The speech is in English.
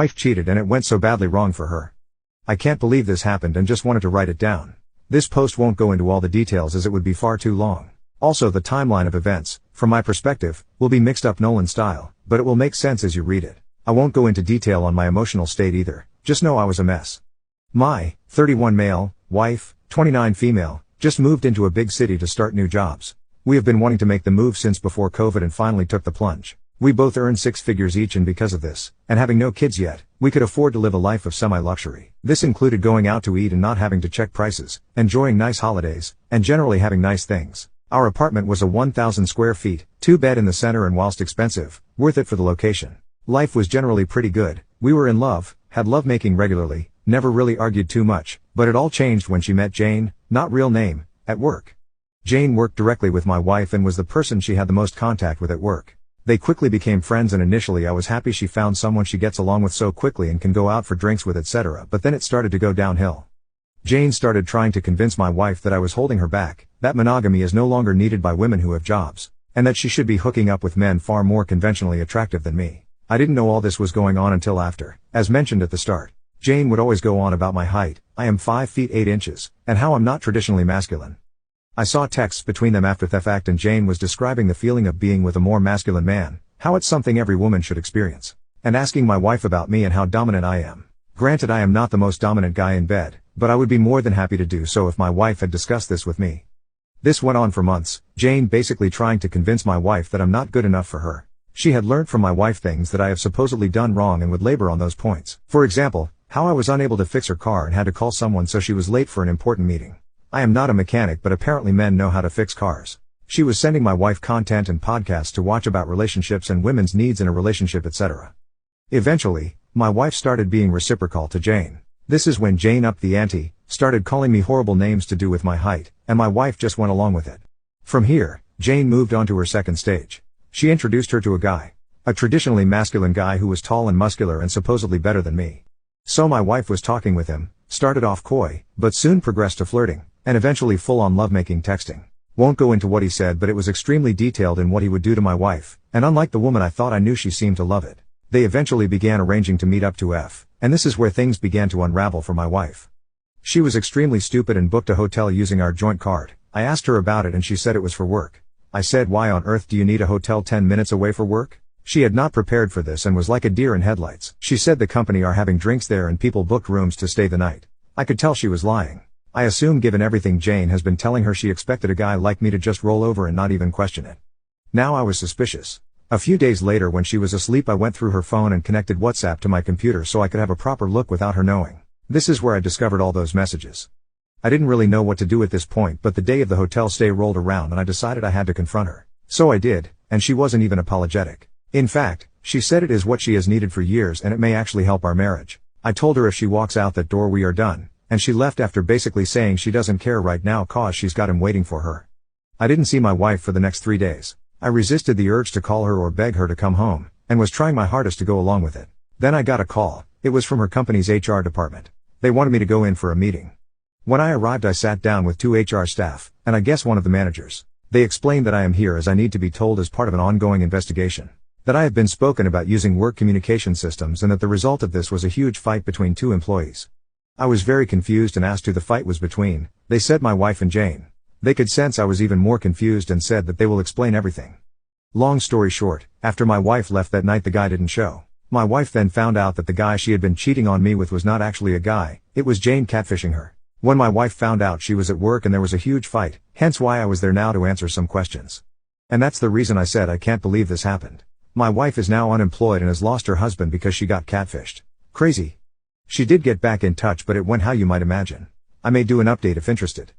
wife cheated and it went so badly wrong for her. I can't believe this happened and just wanted to write it down. This post won't go into all the details as it would be far too long. Also, the timeline of events, from my perspective, will be mixed up Nolan style, but it will make sense as you read it. I won't go into detail on my emotional state either, just know I was a mess. My 31 male, wife, 29 female, just moved into a big city to start new jobs. We have been wanting to make the move since before COVID and finally took the plunge. We both earn 6 figures each, and because of this, and having no kids yet, we could afford to live a life of semi-luxury. This included going out to eat and not having to check prices, enjoying nice holidays, and generally having nice things. Our apartment was a 1,000 square feet, 2-bed in the center, and whilst expensive, worth it for the location. Life was generally pretty good. We were in love, had lovemaking regularly, never really argued too much, but it all changed when she met Jane, not real name, at work. Jane worked directly with my wife and was the person she had the most contact with at work. They quickly became friends, and initially I was happy she found someone she gets along with so quickly and can go out for drinks with, etc. But then it started to go downhill. Jane started trying to convince my wife that I was holding her back, that monogamy is no longer needed by women who have jobs, and that she should be hooking up with men far more conventionally attractive than me. I didn't know all this was going on until after, as mentioned at the start. Jane would always go on about my height, I am 5 feet 8 inches, and how I'm not traditionally masculine. I saw texts between them after the fact, and Jane was describing the feeling of being with a more masculine man, how it's something every woman should experience, and asking my wife about me and how dominant I am. Granted, I am not the most dominant guy in bed, but I would be more than happy to do so if my wife had discussed this with me. This went on for months, Jane basically trying to convince my wife that I'm not good enough for her. She had learnt from my wife things that I have supposedly done wrong and would labor on those points. For example, how I was unable to fix her car and had to call someone so she was late for an important meeting. I am not a mechanic, but apparently men know how to fix cars. She was sending my wife content and podcasts to watch about relationships and women's needs in a relationship, etc. Eventually, my wife started being reciprocal to Jane. This is when Jane upped the ante, started calling me horrible names to do with my height, and my wife just went along with it. From here, Jane moved on to her second stage. She introduced her to a guy. A traditionally masculine guy who was tall and muscular and supposedly better than me. So my wife was talking with him, started off coy, but soon progressed to flirting, and eventually full-on lovemaking texting. Won't go into what he said, but it was extremely detailed in what he would do to my wife, and unlike the woman I thought I knew, she seemed to love it. They eventually began arranging to meet up to F, and this is where things began to unravel for my wife. She was extremely stupid and booked a hotel using our joint card. I asked her about it and she said it was for work. I said, why on earth do you need a hotel 10 minutes away for work? She had not prepared for this and was like a deer in headlights. She said the company are having drinks there and people booked rooms to stay the night. I could tell she was lying. I assume, given everything Jane has been telling her, she expected a guy like me to just roll over and not even question it. Now I was suspicious. A few days later, when she was asleep, I went through her phone and connected WhatsApp to my computer so I could have a proper look without her knowing. This is where I discovered all those messages. I didn't really know what to do at this point, but the day of the hotel stay rolled around and I decided I had to confront her. So I did, and she wasn't even apologetic. In fact, she said it is what she has needed for years and it may actually help our marriage. I told her if she walks out that door we are done. And she left after basically saying she doesn't care right now cause she's got him waiting for her. I didn't see my wife for the next 3 days. I resisted the urge to call her or beg her to come home, and was trying my hardest to go along with it. Then I got a call. It was from her company's HR department. They wanted me to go in for a meeting. When I arrived, I sat down with 2 HR staff, and I guess one of the managers. They explained that I am here as I need to be told as part of an ongoing investigation. That I have been spoken about using work communication systems and that the result of this was a huge fight between 2 employees. I was very confused and asked who the fight was between. They said my wife and Jane. They could sense I was even more confused and said that they will explain everything. Long story short, after my wife left that night, the guy didn't show. My wife then found out that the guy she had been cheating on me with was not actually a guy, it was Jane catfishing her. When my wife found out, she was at work and there was a huge fight, hence why I was there now to answer some questions. And that's the reason I said I can't believe this happened. My wife is now unemployed and has lost her husband because she got catfished. Crazy. She did get back in touch, but it went how you might imagine. I may do an update if interested.